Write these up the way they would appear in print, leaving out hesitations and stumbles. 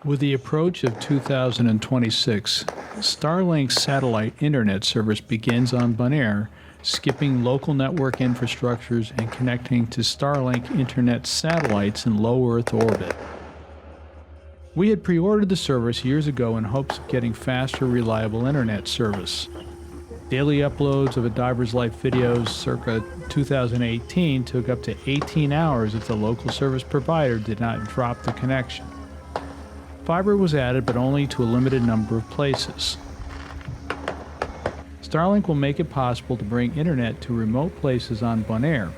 With the approach of 2026, Starlink satellite internet service begins on Bonaire, skipping local network infrastructures and connecting to Starlink internet satellites in low Earth orbit. We had pre-ordered the service years ago in hopes of getting faster, reliable internet service. Daily uploads of a diver's life videos circa 2018 took up to 18 hours if the local service provider did not drop the connection. Fiber was added, but only to a limited number of places. Starlink will make it possible to bring internet to remote places on Bonaire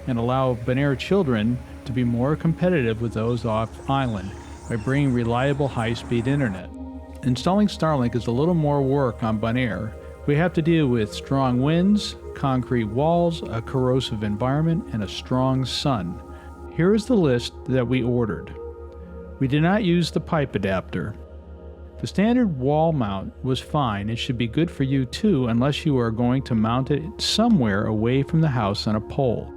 and allow Bonaire children to be more competitive with those off-island by bringing reliable high-speed internet. Installing Starlink is a little more work on Bonaire. We have to deal with strong winds, concrete walls, a corrosive environment, and a strong sun. Here is the list that we ordered. We did not use the pipe adapter. The standard wall mount was fine and should be good for you too unless you are going to mount it somewhere away from the house on a pole.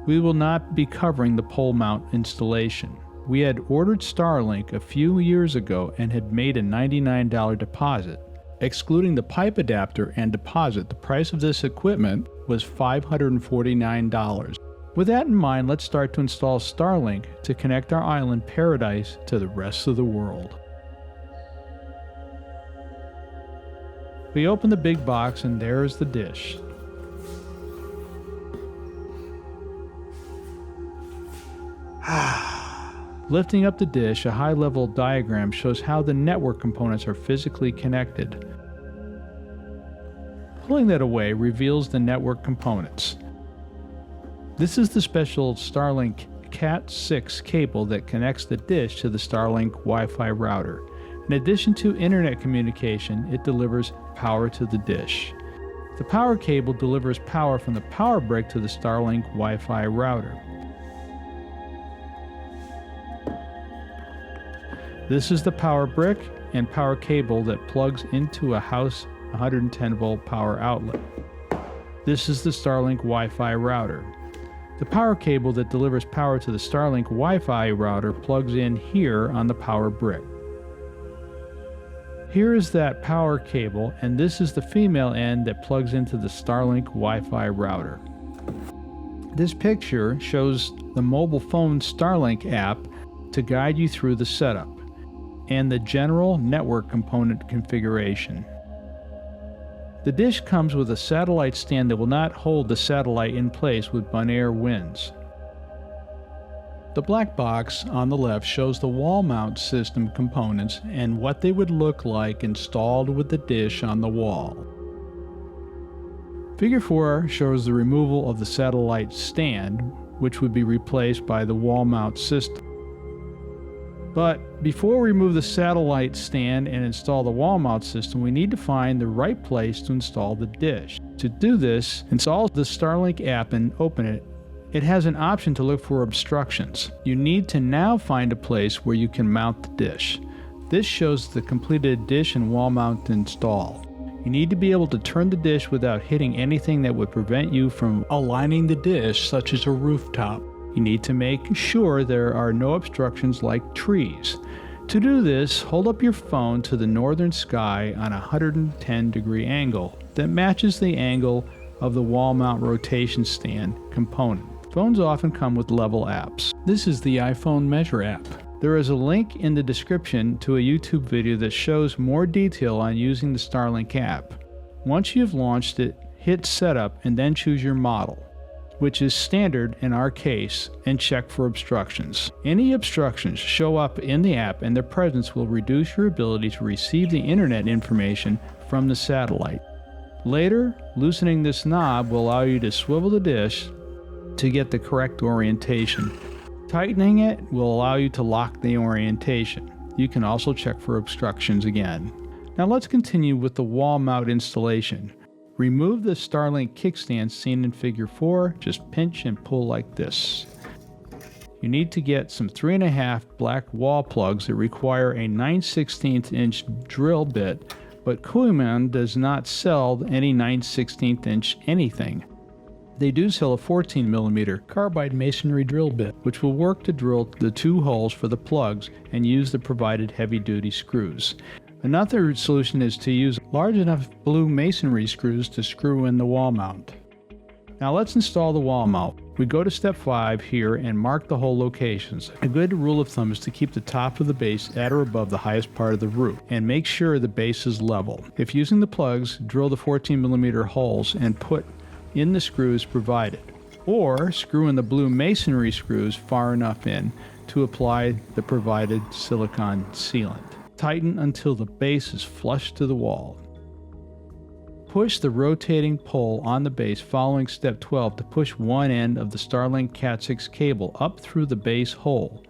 We will not be covering the pole mount installation. We had ordered Starlink a few years ago and had made a $99 deposit. Excluding the pipe adapter and deposit, the price of this equipment was $549. With that in mind, let's start to install Starlink to connect our island paradise to the rest of the world. We open the big box and there is the dish. Lifting up the dish, a high-level diagram shows how the network components are physically connected. Pulling that away reveals the network components. This is the special Starlink Cat6 cable that connects the dish to the Starlink Wi-Fi router. In addition to internet communication, it delivers power to the dish. The power cable delivers power from the power brick to the Starlink Wi-Fi router. This is the power brick and power cable that plugs into a house 110 volt power outlet. This is the Starlink Wi-Fi router. The power cable that delivers power to the Starlink Wi-Fi router plugs in here on the power brick. Here is that power cable, and this is the female end that plugs into the Starlink Wi-Fi router. This picture shows the mobile phone Starlink app to guide you through the setup and the general network component configuration. The dish comes with a satellite stand that will not hold the satellite in place with Bonaire winds. The black box on the left shows the wall mount system components and what they would look like installed with the dish on the wall. Figure 4 shows the removal of the satellite stand, which would be replaced by the wall mount system. But before we remove the satellite stand and install the wall mount system, we need to find the right place to install the dish. To do this, install the Starlink app and open it. It has an option to look for obstructions. You need to now find a place where you can mount the dish. This shows the completed dish and wall mount install. You need to be able to turn the dish without hitting anything that would prevent you from aligning the dish, such as a rooftop. You need to make sure there are no obstructions like trees. To do this, hold up your phone to the northern sky on a 110-degree angle that matches the angle of the wall mount rotation stand component. Phones often come with level apps. This is the iPhone Measure app. There is a link in the description to a YouTube video that shows more detail on using the Starlink app. Once you've launched it, hit Setup and then choose your model, which is standard in our case, and check for obstructions. Any obstructions show up in the app and their presence will reduce your ability to receive the internet information from the satellite. Later, loosening this knob will allow you to swivel the dish to get the correct orientation. Tightening it will allow you to lock the orientation. You can also check for obstructions again. Now let's continue with the wall mount installation. Remove the Starlink kickstand seen in figure 4, just pinch and pull like this. You need to get some 3.5 black wall plugs that require a 9/16 inch drill bit, but Kuiman does not sell any 9/16 inch anything. They do sell a 14mm carbide masonry drill bit, which will work to drill the 2 holes for the plugs and use the provided heavy-duty screws. Another solution is to use large enough blue masonry screws to screw in the wall mount. Now let's install the wall mount. We go to step 5 here and mark the hole locations. A good rule of thumb is to keep the top of the base at or above the highest part of the roof and make sure the base is level. If using the plugs, drill the 14mm holes and put in the screws provided, or screw in the blue masonry screws far enough in to apply the provided silicone sealant. Tighten until the base is flush to the wall. Push the rotating pole on the base following step 12 to push one end of the Starlink Cat6 cable up through the base hole,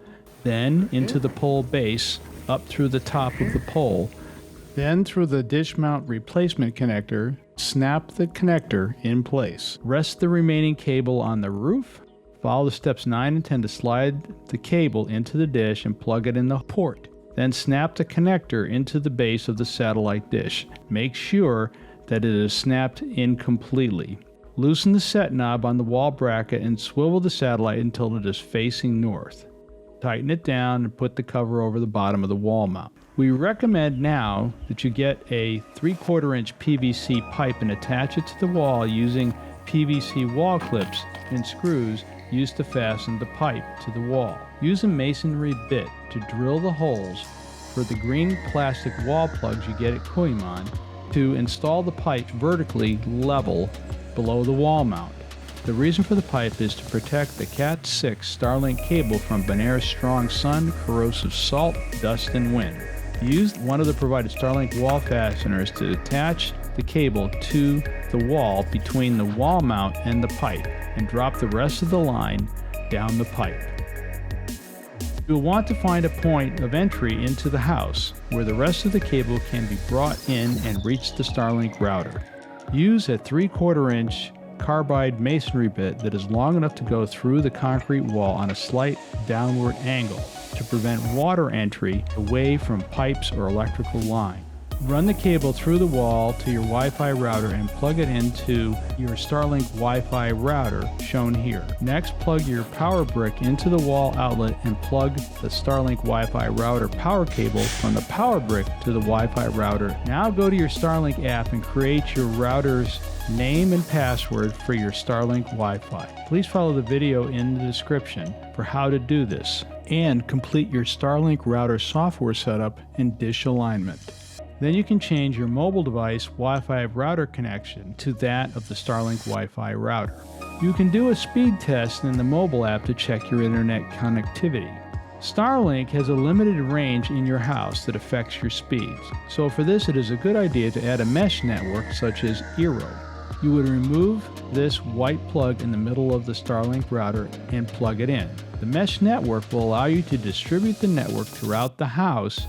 then into the pole base, up through the top of the pole, then through the dish mount replacement connector. Snap the connector in place. Rest the remaining cable on the roof. Follow the steps 9 and 10 to slide the cable into the dish and plug it in the port. Then snap the connector into the base of the satellite dish. Make sure that it is snapped in completely. Loosen the set knob on the wall bracket and swivel the satellite until it is facing north. Tighten it down and put the cover over the bottom of the wall mount. We recommend now that you get a 3/4 inch PVC pipe and attach it to the wall using PVC wall clips and screws used to fasten the pipe to the wall. Use a masonry bit to drill the holes for the green plastic wall plugs you get at Koimon to install the pipe vertically level below the wall mount. The reason for the pipe is to protect the Cat6 Starlink cable from Bonaire's strong sun, corrosive salt, dust, and wind. Use one of the provided Starlink wall fasteners to attach the cable to the wall between the wall mount and the pipe, and drop the rest of the line down the pipe. You'll want to find a point of entry into the house where the rest of the cable can be brought in and reach the Starlink router. Use a 3/4 inch carbide masonry bit that is long enough to go through the concrete wall on a slight downward angle to prevent water entry away from pipes or electrical line. Run the cable through the wall to your Wi-Fi router and plug it into your Starlink Wi-Fi router shown here. Next, plug your power brick into the wall outlet and plug the Starlink Wi-Fi router power cable from the power brick to the Wi-Fi router. Now go to your Starlink app and create your router's name and password for your Starlink Wi-Fi. Please follow the video in the description for how to do this, and complete your Starlink router software setup and dish alignment. Then you can change your mobile device Wi-Fi router connection to that of the Starlink Wi-Fi router. You can do a speed test in the mobile app to check your internet connectivity. Starlink has a limited range in your house that affects your speeds, so for this it is a good idea to add a mesh network such as Eero. You would remove this white plug in the middle of the Starlink router and plug it in. The mesh network will allow you to distribute the network throughout the house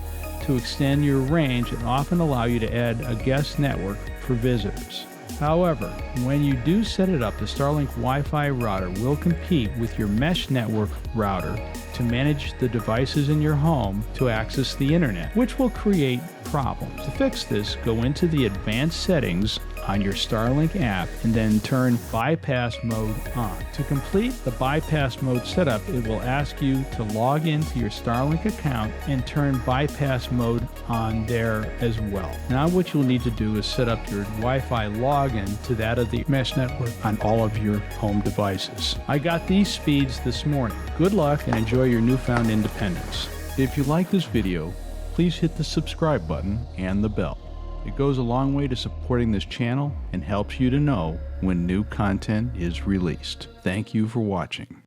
to extend your range and often allow you to add a guest network for visitors. However, when you do set it up, the Starlink Wi-Fi router will compete with your mesh network router to manage the devices in your home to access the internet, which will create problems. To fix this, go into the advanced settings on your Starlink app and then turn bypass mode on. To complete the bypass mode setup, it will ask you to log into your Starlink account and turn bypass mode on there as well. Now what you'll need to do is set up your Wi-Fi login to that of the mesh network on all of your home devices. I got these speeds this morning. Good luck and enjoy your newfound independence. If you like this video, please hit the subscribe button and the bell. It goes a long way to supporting this channel and helps you to know when new content is released. Thank you for watching.